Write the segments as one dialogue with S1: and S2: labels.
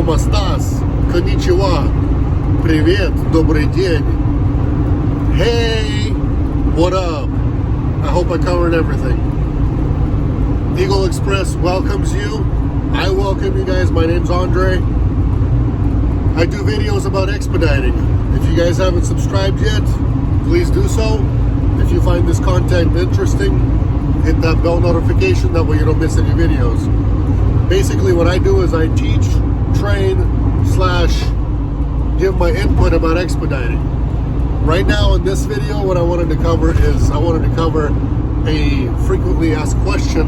S1: ¿Cómo estás? Konnichiwa. Привет. Добрый день. Hey. What up? I hope I covered everything. Eagle Express welcomes you. I welcome you guys. My name's Andre. I do videos about expediting. If you guys haven't subscribed yet, please do so. If you find this content interesting, hit that bell notification. That way you don't miss any videos. Basically, what I do is I teach, train, / give my input about expediting. Right now in this video, what I wanted to cover is a frequently asked question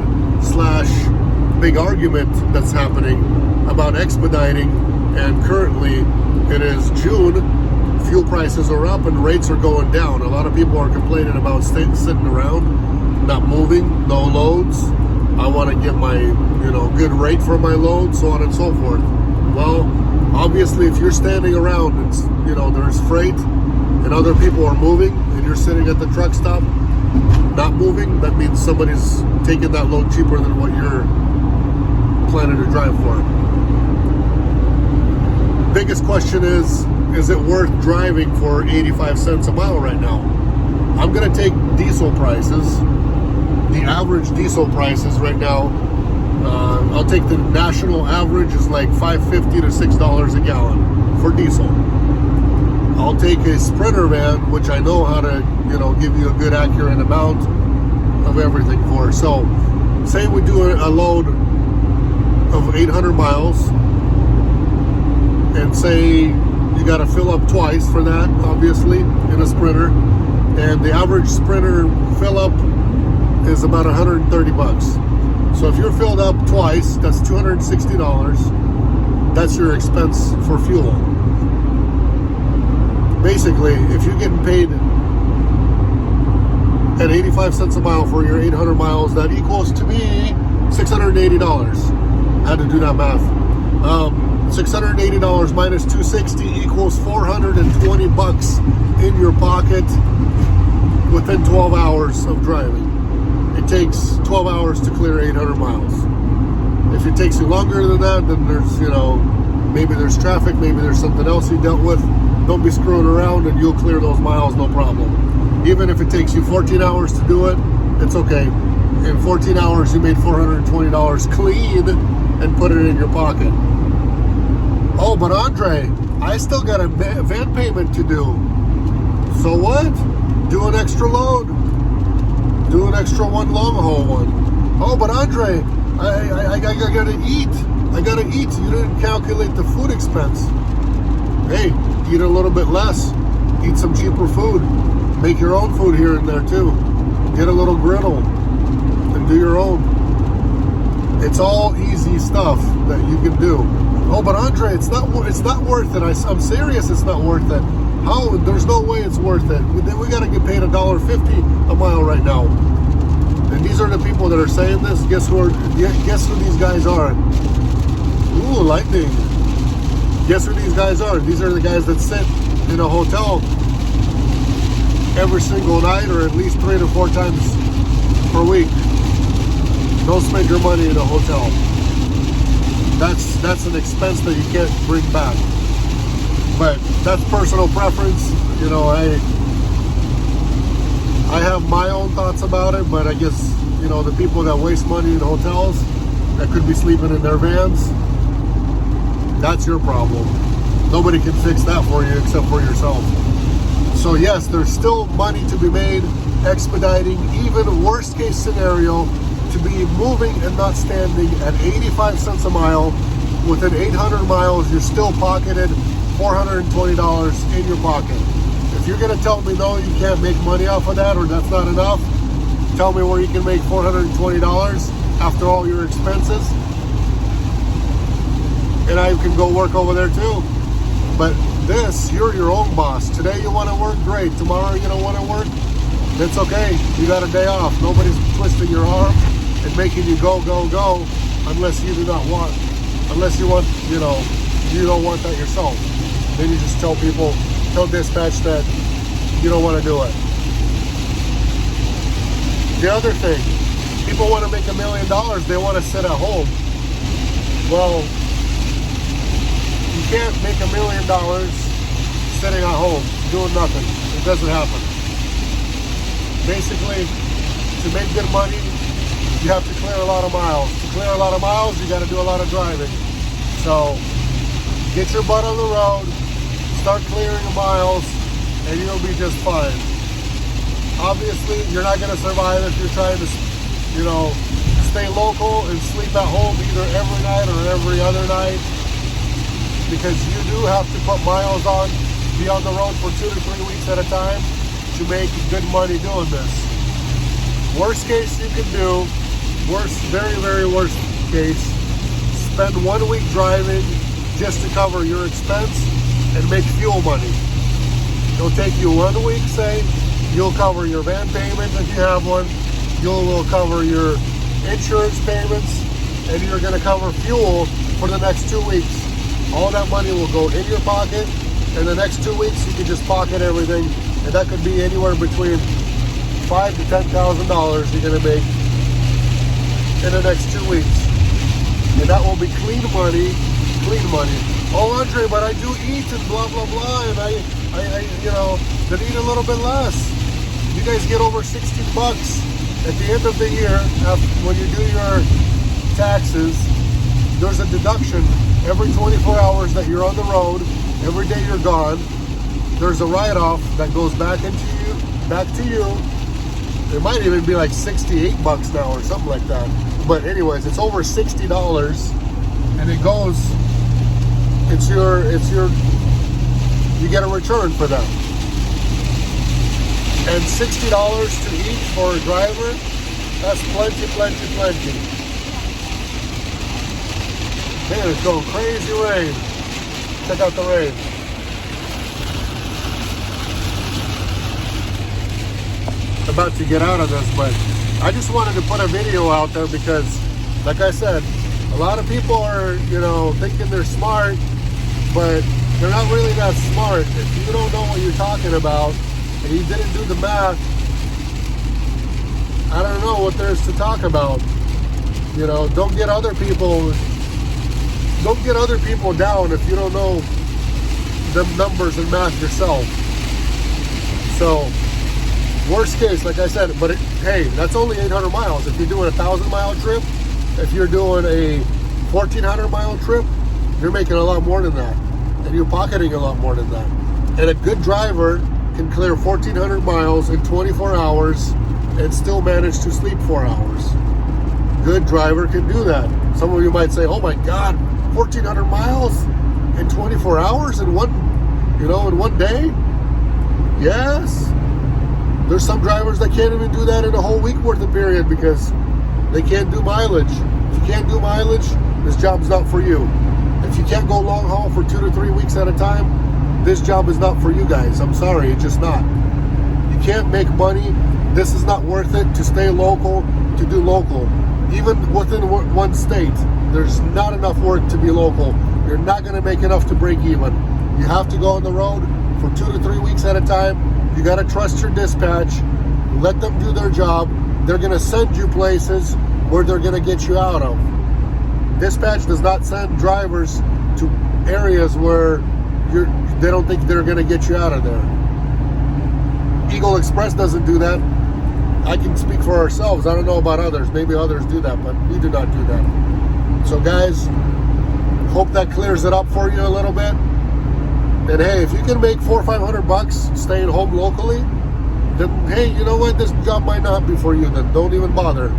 S1: / big argument that's happening about expediting. And currently it is June. Fuel prices are up and rates are going down. A lot of people are complaining about sitting around, not moving, no loads. I want to get my, good rate for my load, so on and so forth. Well, obviously, if you're standing around and, there's freight and other people are moving and you're sitting at the truck stop not moving, that means somebody's taking that load cheaper than what you're planning to drive for. Biggest question is it worth driving for 85 cents a mile right now? I'm going to take diesel prices, the average diesel prices right now. I'll take the national average is like $5.50 to $6 a gallon for diesel. I'll take a Sprinter van, which I know how to, give you a good accurate amount of everything for. So say we do a load of 800 miles, and say you got to fill up twice for that, obviously, in a Sprinter. And the average Sprinter fill up is about 130 bucks. So if you're filled up twice, that's $260. That's your expense for fuel. Basically, if you're getting paid at 85 cents a mile for your 800 miles, that equals to me $680. I had to do that math. $680 minus 260 equals 420 bucks in your pocket within 12 hours of driving. It takes 12 hours to clear 800 miles. If it takes you longer than that, then there's, maybe there's traffic, maybe there's something else you dealt with. Don't be screwing around and you'll clear those miles, no problem. Even if it takes you 14 hours to do it, it's okay. In 14 hours, you made $420 clean and put it in your pocket. Oh, but Andre, I still got a van payment to do. So what? Do an extra load. Do an extra one long haul one. Oh, but Andre, I gotta eat. I gotta eat. You didn't calculate the food expense. Hey, eat a little bit less. Eat some cheaper food. Make your own food here and there too. Get a little griddle and do your own. It's all easy stuff that you can do. Oh, but Andre, it's not worth it. I'm serious, it's not worth it. How? There's no way it's worth it. We got to get paid $1.50 a mile right now. And these are the people that are saying this. Guess who these guys are? Ooh, lightning. Guess who these guys are? These are the guys that sit in a hotel every single night, or at least 3 to 4 times per week. Don't spend your money in a hotel. That's an expense that you can't bring back. But that's personal preference. I have my own thoughts about it, but I guess, the people that waste money in hotels that could be sleeping in their vans, that's your problem. Nobody can fix that for you except for yourself. So yes, there's still money to be made expediting, even worst case scenario, to be moving and not standing at 85 cents a mile. Within 800 miles, you're still pocketed $420 in your pocket. If you're going to tell me, no, you can't make money off of that, or that's not enough, tell me where you can make $420 after all your expenses, and I can go work over there too. But this, you're your own boss. Today you want to work, great. Tomorrow you don't want to work, that's okay. You got a day off. Nobody's twisting your arm and making you go, unless you do not want, unless you want, you don't want that yourself. Then you just tell dispatch that you don't want to do it. The other thing, people want to make $1 million, they want to sit at home. Well, You can't make $1 million sitting at home doing nothing. It doesn't happen. Basically, to make good money, you have to clear a lot of miles. To clear a lot of miles, you got to do a lot of driving. So get your butt on the road, start clearing the miles, and you'll be just fine. Obviously, you're not going to survive if you're trying to, stay local and sleep at home either every night or every other night, because you do have to put miles on, be on the road for 2 to 3 weeks at a time to make good money doing this. Worst case you can do, very, very worst case, spend 1 week driving just to cover your expense and make fuel money. It'll take you 1 week, say, you'll cover your van payment if you have one, you'll cover your insurance payments, and you're going to cover fuel for the next 2 weeks. All that money will go in your pocket, and the next 2 weeks you can just pocket everything, and that could be anywhere between $5,000 to $10,000 you're going to make in the next 2 weeks. And that will be clean money. Oh, Andre, but I do eat and blah, blah, blah, and I that eat a little bit less. You guys get over $60 at the end of the year when you do your taxes. There's a deduction every 24 hours that you're on the road. Every day you're gone, there's a write-off that goes back to you. It might even be like $68 now or something like that. But anyways, it's over $60, and it goes. You get a return for that. And $60 to eat for a driver, that's plenty. Man, it's going crazy rain. Check out the rain. About to get out of this, but I just wanted to put a video out there because, like I said, a lot of people are, thinking they're smart, but they're not really that smart. If you don't know what you're talking about and you didn't do the math, I don't know what there's to talk about. Don't get other people down if you don't know the numbers and math yourself. So, worst case, like I said, but hey, that's only 800 miles. If you're doing a 1,000-mile trip, if you're doing a 1,400-mile trip, you're making a lot more than that. And you're pocketing a lot more than that. And a good driver can clear 1,400 miles in 24 hours and still manage to sleep 4 hours. Good driver can do that. Some of you might say, oh my God, 1,400 miles in 24 hours in one day? Yes. There's some drivers that can't even do that in a whole week worth of period because they can't do mileage. If you can't do mileage, this job's not for you. If you can't go long haul for 2 to 3 weeks at a time, this job is not for you guys. I'm sorry, it's just not. You can't make money. This is not worth it to stay local, to do local. Even within one state, there's not enough work to be local. You're not going to make enough to break even. You have to go on the road for 2 to 3 weeks at a time. You got to trust your dispatch. Let them do their job. They're going to send you places where they're going to get you out of. Dispatch does not send drivers to areas where they don't think they're going to get you out of there. Eagle Express doesn't do that. I can speak for ourselves. I don't know about others. Maybe others do that, but we do not do that. So guys, hope that clears it up for you a little bit. And hey, if you can make $400 or $500 staying home locally, then hey, you know what? This job might not be for you. Then don't even bother.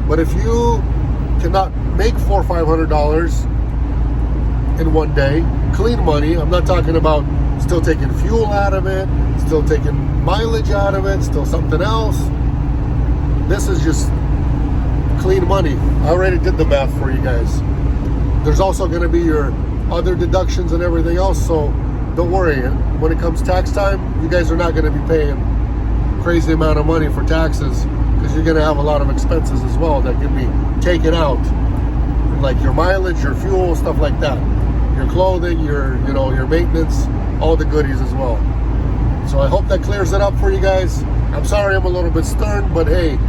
S1: But if you cannot make $400 or $500 in one day, clean money. I'm not talking about still taking fuel out of it, still taking mileage out of it, still something else. This is just clean money. I already did the math for you guys. There's also going to be your other deductions and everything else, so don't worry. When it comes tax time, you guys are not going to be paying crazy amount of money for taxes because you're going to have a lot of expenses as well that can be taken out, like your mileage, your fuel, stuff like that, your clothing, your maintenance, all the goodies as well. So I hope that clears it up for you guys. I'm sorry I'm a little bit stern, but hey,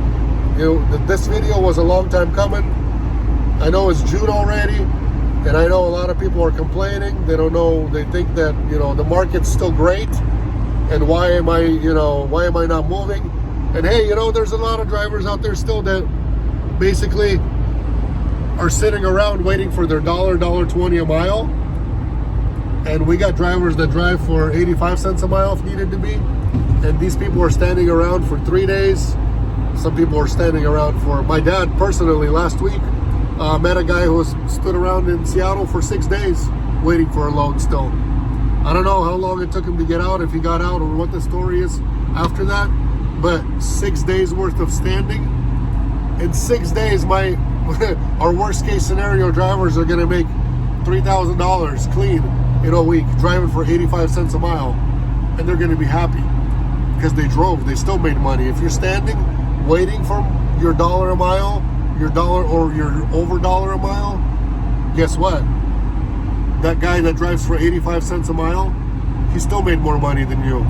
S1: this video was a long time coming. I know it's June already, And I know a lot of people are complaining. They don't know. They think that, you know, the market's still great. And why am I not moving? And hey, you know, there's a lot of drivers out there still that basically are sitting around waiting for their $1.20 a mile. And we got drivers that drive for 85 cents a mile if needed to be. And these people are standing around for 3 days. Some people are standing around for, my dad personally last week met a guy who stood around in Seattle for 6 days waiting for a load still. I don't know how long it took him to get out, if he got out, or what the story is after that, but 6 days worth of standing. In 6 days, our worst case scenario drivers are going to make $3,000 clean in a week, driving for 85 cents a mile, and they're going to be happy because they drove. They still made money. If you're standing waiting for your $1 a mile, your dollar or your over $1 a mile, guess what? That guy that drives for 85 cents a mile, he still made more money than you.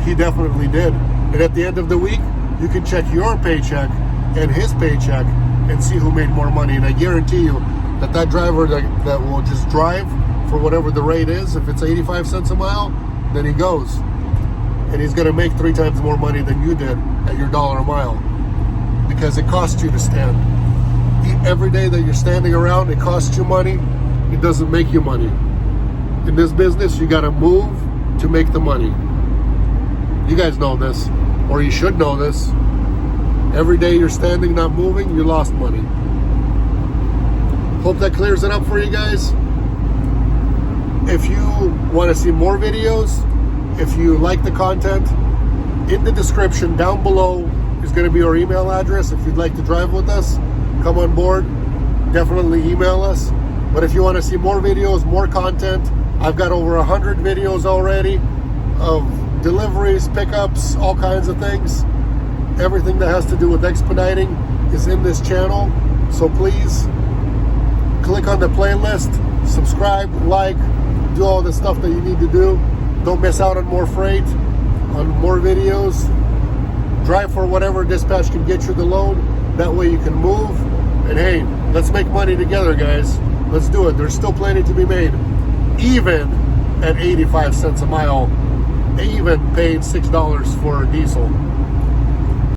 S1: He definitely did. And at the end of the week, you can check your paycheck and his paycheck and see who made more money. And I guarantee you that that driver that will just drive for whatever the rate is, if it's 85 cents a mile, then he goes. And he's going to make 3 times more money than you did at your $1 a mile, because it costs you to stand. Every day that you're standing around, it costs you money. It doesn't make you money. In this business, you got to move to make the money. You guys know this, or you should know this. Every day you're standing, not moving, you lost money. Hope that clears it up for you guys. If you want to see more videos, if you like the content, in the description down below is going to be our email address. If you'd like to drive with us, come on board, definitely email us. But if you want to see more videos, more content, I've got over 100 videos already of deliveries, pickups, all kinds of things. Everything that has to do with expediting is in this channel. So please click on the playlist, subscribe, like, do all the stuff that you need to do. Don't miss out on more freight, on more videos. Drive for whatever dispatch can get you the load. That way you can move. And hey, let's make money together, guys. Let's do it. There's still plenty to be made. Even at 85 cents a mile, even paying $6 for diesel.